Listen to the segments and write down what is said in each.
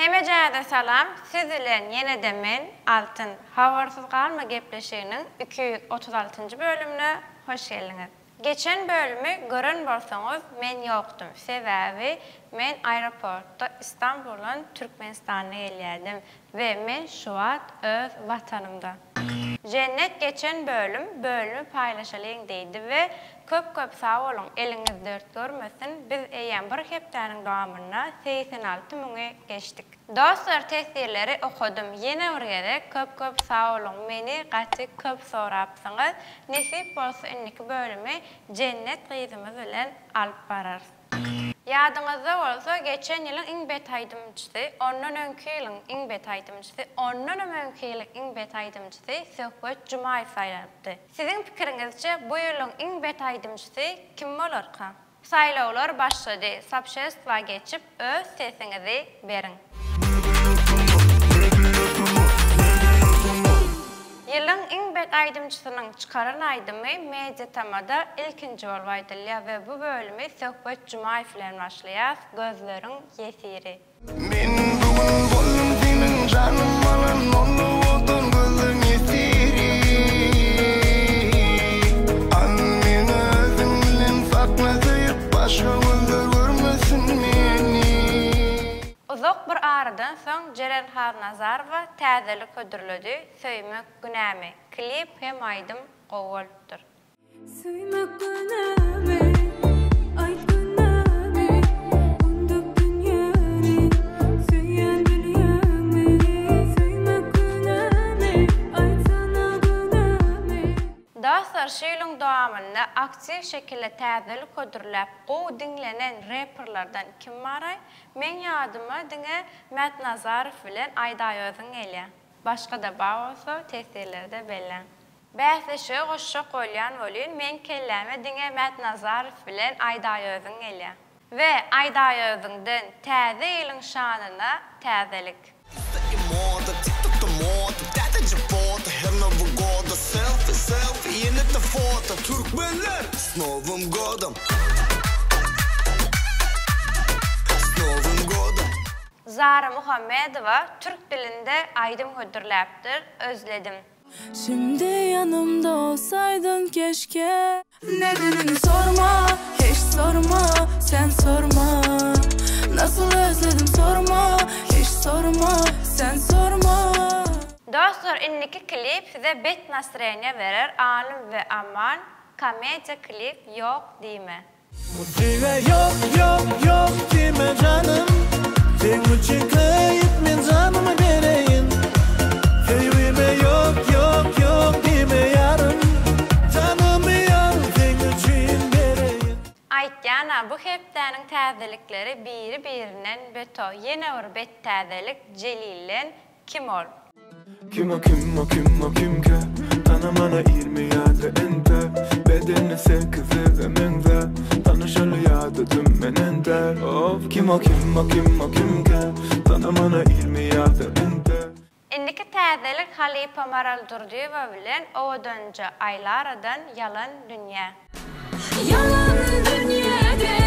Hemejäde salam, siz bilen ýene-de men Altyn Hawarsız galma gepleşiginiň 236-njy bölümine hoş geldiňiz. Geçen bölümü gören bolsaňyz men ýokdum. Sebäbi men aeroportda İstanbuldan Türkmenistana gelýärdim we men şu wagt öz watanymda. Cennet geçen bölümü paylaşalyň diýdi we köp sag bolun, eliňiz dört görmesin. Biz eýen bir hepdeniň dowamyna 86 000'e geçdik. Dostlar, tesirleri okudum. Yine oraya köp sag bolun. Meni gaty köp sorapsyňyz. Nesip bolsa inniki bölümi cennet gyzymyz bilen alyp barar. Yadyňyzda bolsa geçen ýylyň iň betaýdymçysy, ondan öňki ýylyň iň betaýdymçysy, ondan öňki ýylyň iň betaýdymçysy Söhbet Jumaýew saýlandy. Siziň pikiриňizçe bu ýylyň iň betaýdymçysy kim bolarka? Saýlawlar başlady. Sapşestva geçip öz sesiňizi beriň. Ýylyň iň betaýdymçysynyň çykaran aýdymy Mediatamada ilkinji bolup aýdylýar we bu bölümi Söhbet Jumaýew bilen başlaýar. Gözleriň ýesiri. Men bugun boldum seniň janym bilen onu oldum gözleriň ýesiri. An meni özüň bilen sakladyp başga gözler görmesin meni. Uzak bir aradan soň Ceren Harnazarowa täzelik ödürledi. Söýmek günämi. Klip hem aýdym gowulupdyr. Söýmek günämi, aýt günämi, unduk dünýäni, söýen bilýämi. Söýmek günämi, aýtsana günämi. Dostlar, şu ýylyň dowamynda aktiv şekilde täzelik ödürläp gowy dinlenen rapperlardan kim baray? Men ýadyma diňe Matnazarow bilen Aýda Ýöziň gelýär. Başga da bar bolsa tesirlerde bellen. Bäse şu goşşa golýan bolýan, men kelläme diňe Matnazarow bilen Aýda Ýöziň gelýär. We Aýda Ýöziňden täze ýylyň şanyna täzelik. Türkmenler с Новым годом. Zara Muhammedowa Türk dilinde aýdym hödürläpdir, özledim. Şimdi yanımda olsaydın keşke. Nedenini sorma, hiç sorma, sen sorma. Nasıl özledim sorma, hiç sorma, sen sorma. Dostlar, inniki klip size bet nasreniye verer. Alim ve aman, komedya klip yok diýme. Yok deme canım. Sen için kayıp men canımı bereyin. Sevime yok deme yarım. Canımı yar sen için bereyin. Aýtýana bu hepdeniň täzelikleri biri-birinden beto. Ýene bir bet täzelik Celillen kim ol? Kim o kimke? Tanamana 20 ýaty ente. Bedenine sekizi ve mende. Tanışalyýardy menende. Of kim o kimke? Tanamana 20 ýaty ente. Indiki täzelik Halipa Maral Durdiýewa bilen owdunja aýlaradan Yalan Dünýä. Yalan dünyede,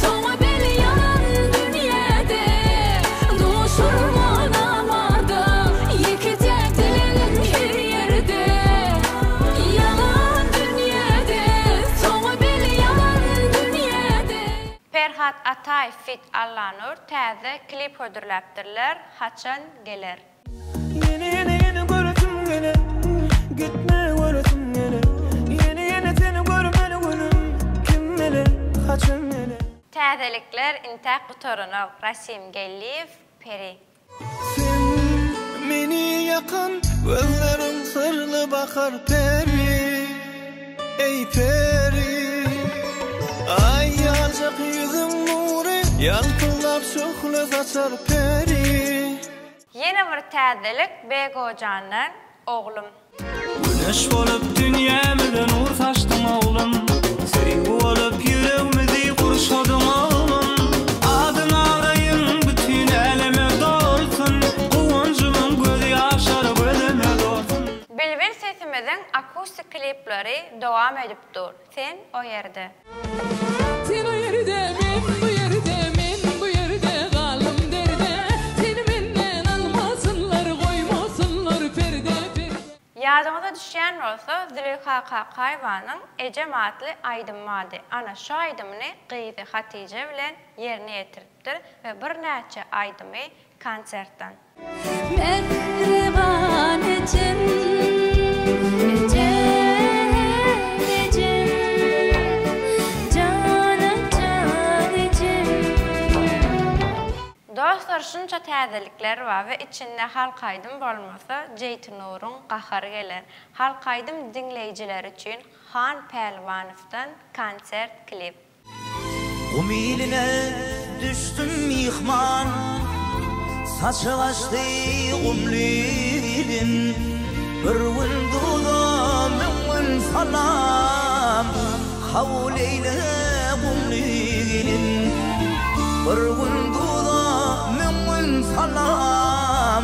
soňa beli yalan dünyede. Doşurma namarda, ýekijek dilelim her ýerde. Yalan dünyede, soňa beli yalan dünyede. Ferhat Atay fit Allanur täze klip hödürläpdirler. Haçan geler. Yeni göresim gene. Gitme göresim gene. Yeni seni görmeli günüm. Kim mele, haçan mele. Täzelikler Intak Gutorunov, Rasim Gelliyev, Peri. Sen meni yakan, gözlerin sırlı bakar peri. Ey peri. Ay yazık yüzüm nuri, yalpılap şohlu saçar peri. Yine bir täzelik Begocandan Oglum. Güneş bolup dünýämizde nur saçdyň oglum. Sevgi bolup ýüregimizi gurşadyň oglum. Adyna araýyn bütün eleme dolsun. Guwanjymyň gözi ýaşary gözüme dolsun. Bilbil sesimizin akustik klipleri dowam edipdir. Sen o ýerde. Sen o yerde, men bu yerde, men bu yerde galym derde. Seni men düşen olsa Züleyha Kakayvan'ın Ecem adlı aydym vardı. Ana şu aydymyny Gyzy Hatice bilen yerine yetiripdir ve bir näçe aydymy konsertden. Mehriban Ecem, Ecem, Ecem, Canan can Ecem. Dostlar, şunça täzelikler var ve içinde halk aydym bolmasa Jeytunur'un gahary geler. Halk aydym dinleyijiler üçin Han Pehliwanow'dan konsert klip. Umiline düştüm mihman, saçılaştı umlilim. Bir gün duda min salam, havl eyle umlilim. Bir gün duda min salam,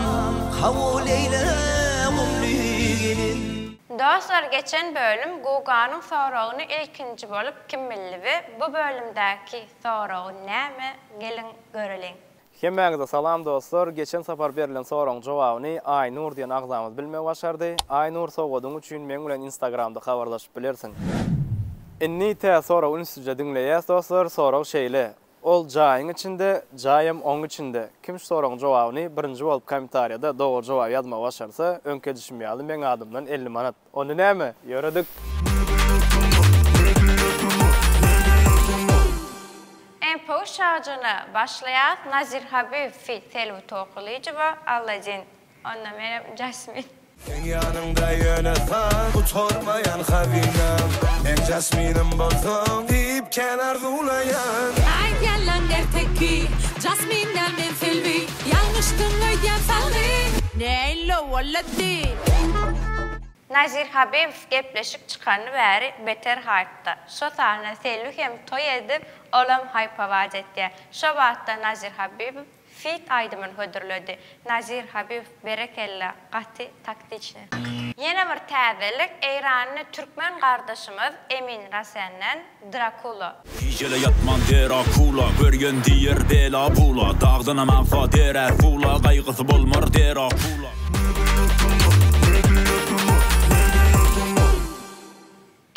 havl eyle umlilim. Dostlar, geçen bölüm Guga'nın sorağını ilkinci bolup kim bildi ve bu bölümdeki sorağı näme? Gelin görelim. Hemmäňize salam dostlar. Geçen safar berilen soragyň jogabyny Aynur diýen agzamyz bilmek başardy. Aynur sogadyň üçin men bilen Instagramda habarlaşyp bilersiň. Inni tä soragy ünsüje dinleýäs dostlar. Soragy şeýle. Ol jaýyň içinde, jaýym oň içinde. Kim şu soragyň jogabyny birinji bolup kommentariýada dogry jogap ýazmak başarsa, öňke düşmýärdi men adymdan 50 manat. Onu näme? Ýöredik. Empo şarjını başlayan Nazir Habib fit telvi toqlayıcı ve Allajin. Onda benim Jasmine. Sen yanımda yöneten uçurmayan Habibim. En Jasmine'im bolsun deyip kenar zulayan. Ay yalan derteki, Jasmine'den men filmi. Yanlıştın öydem salli, neylo walladı. Nazir Habib gepleşik çıkanı bäri beter hype'da. Şo sahne selvi hem toy edip olam hype'a vajetdi. Şo wagtda Nazir Habib fit aydymyny hödürledi. Nazir Habib berekella gaty taktiçni. Yine bir täzelik Eýranly türkmen gardaşymyz Emin Rasen'den Dracula. Gecele yatman Dracula, görgen diýer bela bula. Dagdyna manfa derer fula, gaýgysy bolmar Dracula.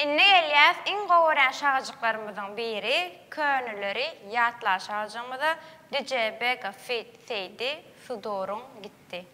Inne gelýäs iň gowran şarjyklarymyzyň biri Könülleri ýatla şarjymyzy DJ Bega fit Seydi Sudorun gitti.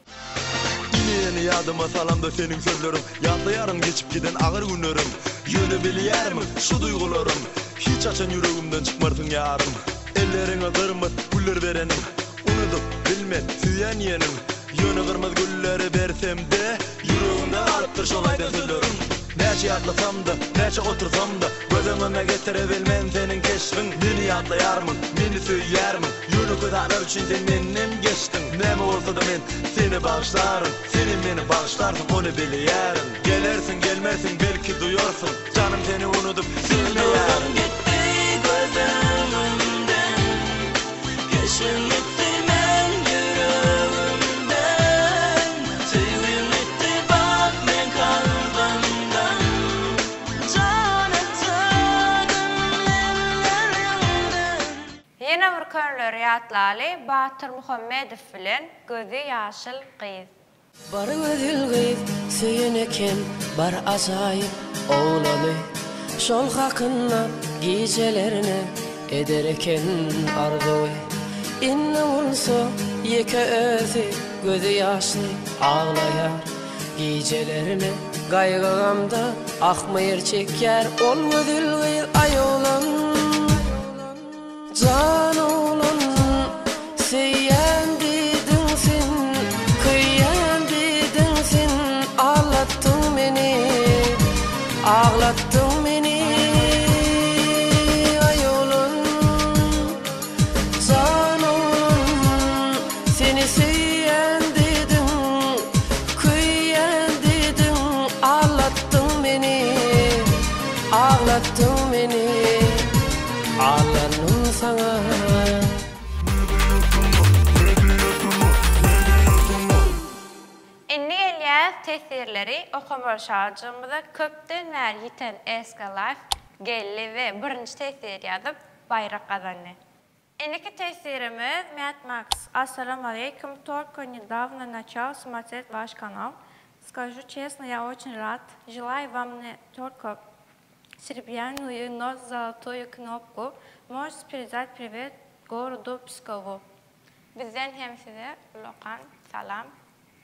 Yeni yadıma salamda senin sözlerim. Yatlayarım geçip giden ağır günlerim. Yönü bilýärmi şu duygularım. Hiç açan yüreğimden çıkmarsın yarım. Ellerine kırmaz güller verenim. Unutup bilme süyen yenim. Yönü kırmaz gülleri versem de yüreğimde alıptır şolaydan sözlerim. Näçe ýatlasam da, näçe otursam da gözüme getirebilmem senin keşfin. Meni ýatlaýarmyň, meni söýýärmiň. Ýöne ködäler üçin sen menden geçtin. Näme bolsa da men seni bağışlarım. Seni meni bağışlarsın, onu bilýärim. Gelersin, gelmersin, belki duýarsyň. Canım seni unutup silmeýärim. Gitti gözümden, keşfin gitti men yüreğimden. Sevgim gitti bak men kalbimden. Yine bir Könülleri ýatlaly Batyr Muhammedow bilen Gözü ýaşyl gyz. Bar ödül gyz süýeneken bar ajaýyp oğlaly. Şol hakynda gecelerine edereken arzuwy. Inne bolsa ýeke özü gözü ýaşly ağlaýar. Gecelerine gaýgygymda akmaýar çekýär ol ödül gyz aýolan. Can oğlan süýen didin sen, kıyyan didin sen. Ağlattın beni, ağlattın beni ayolan. Can oğlan seni süýen didin, kıyyan didin. Ağlattın beni, ağlattın beni. Ağlanın sana. Inni gelýäs tesirleri okumar şarjymyza köpden bäri ýiten Eska Life gelli we birinji tesir ýazyp bayrak kazandy. Inniki tesirimiz Matt Max. Assalamu alaikum. Только недавно начал смотреть ваш канал. Скажу честно, я очень рад. Желаю вам не только серебряную, но золотую кнопку. Можете передать привет городу Пскову. Bizden hem size Lokan salam.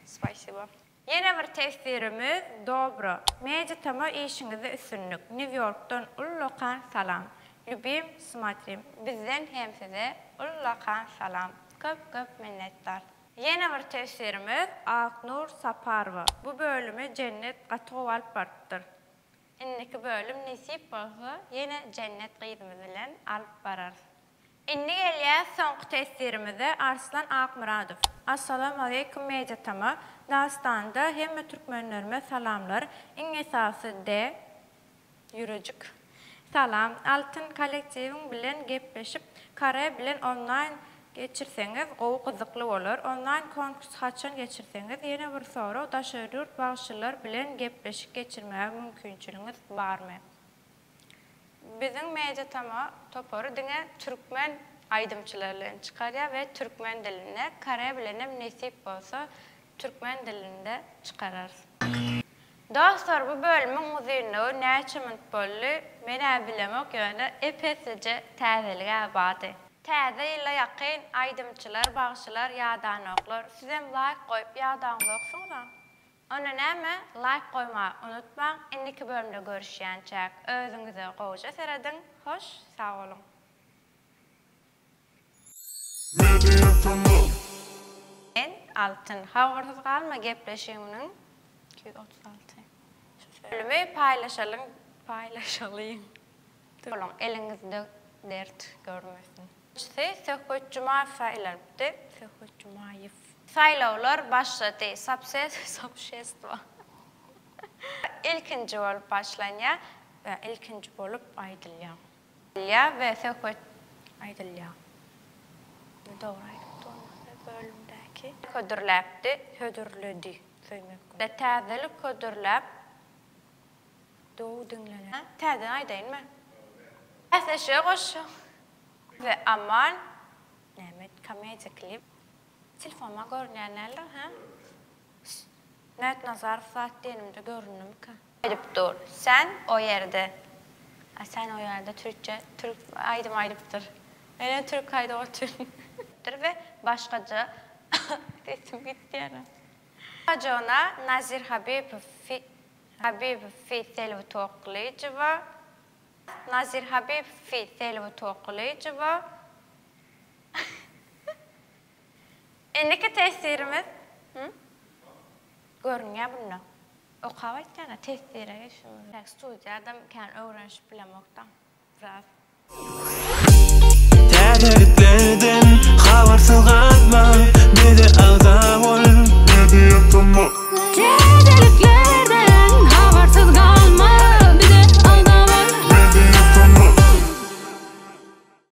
Спасибо. Yine bir tesirimiz dobro. Meditama işinize üstünlük. New York'tan Lokan salam. Lübim smatrim. Bizden hem size Lokan salam. Köp minnettar. Yine bir tesirimiz Aknur Saparova. Bu bölümü cennet qatı alıp barıptır. İndiki bölüm nisip olsa yine cennet qıydımızdan alıp barar. İndi gelýär soňky tesirimize Arslan Akmuradov. Assalamu aleykum meditama. Dağıstanda hem Türkmenlerime salamlar. En esası de yürücük. Salam. Altın kolektivin bilen gepleşip kare bilen online geçirseňiz gowy kızykly bolar. Online konkurs haçan geçirseňiz ýene bir soru daşarýur bagşylar bilen gepleşip geçirmäge mümkinçiligiňiz barmy? Bizim meditama toporu diňe Türkmen aýdymçylarlaryň çykarýar we Türkmen diline kare bilenem nesip bolsa Türkmen dilinde çıkarar. Dostlar, bu bölümün müziğini näçe minut boldy? Mene bilemek ýöne epesece täzelige bady. Täze ýyla ýakyn aýdymçylar, bagşylar, ýadanoklar sizem like goýup ýadanoksyňyz. Ona näme? Like goýma unutmaň. Indiki bölümde görüşýänçäk. Özüňize gowja seredin. Hoş, sağ olun. Altın hawarsız galma gepleşiginiň 236. Bölümi paylaşalyň. Bolun eliňizde dert görmesin. Söhbet Cuma saylandy. Söhbet Jumaýew. Saýlawlar başlady. Sapşestva. İlkinji bolup başlanýar we ilkinji bolup aýdylýar. Ya we söhbet aýdylýar. Dogry bölümdäki ködürläpdi, hödürledi. Da täzeli ködürläp dow dinlenen. Täze aýdaýynmy? Äsleşe goşu. Ve aman nämet komediýa klip. Telefonma görnýänler, ha? Net nazar saat denimde görünümkä. Edip dur. Sen o yerde. Sen o yerde Türk aýdypdyr. Mene Türk aýda otur. Ve başkaca sesim gitti yani. Başkaca Nazir Habib fi selvi toqlayıcıva. Nazir Habib fi selvi toqlayıcıva. Indiki tesirimiz görünýär bunda. O qawatda tesire geçiyor. Studiyada kan öwrenşip bilemokdan. Biraz. Täderlerden habarsız